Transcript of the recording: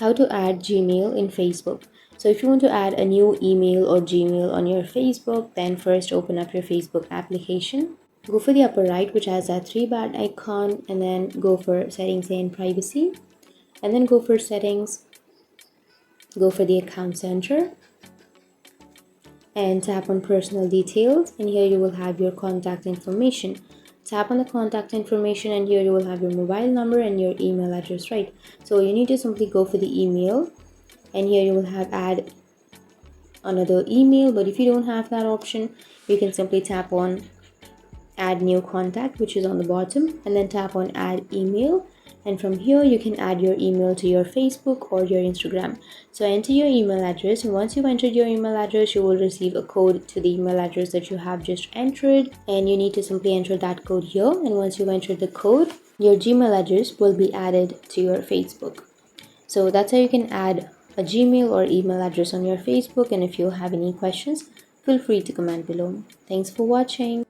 how to add Gmail in Facebook. So if you want to add a new email or Gmail on your Facebook, then first open up your Facebook application. Go for the upper right, which has that three dot icon, and then go for settings and privacy, and then go for settings, go for the account center, and tap on personal details, and here you will have your contact information. Tap on the contact information, and here you will have your mobile number and your email address, right? So you need to simply go for the email, and here you will have add another email. But if you don't have that option, you can simply tap on add new contact, which is on the bottom, and then tap on add email, and from here you can add your email to your Facebook or your Instagram. So enter your email address, and once you've entered your email address, you will receive a code to the email address that you have just entered, and you need to simply enter that code here. And once you've entered the code, your Gmail address will be added to your Facebook. So that's how you can add a Gmail or email address on your Facebook. And if you have any questions, feel free to comment below. Thanks for watching.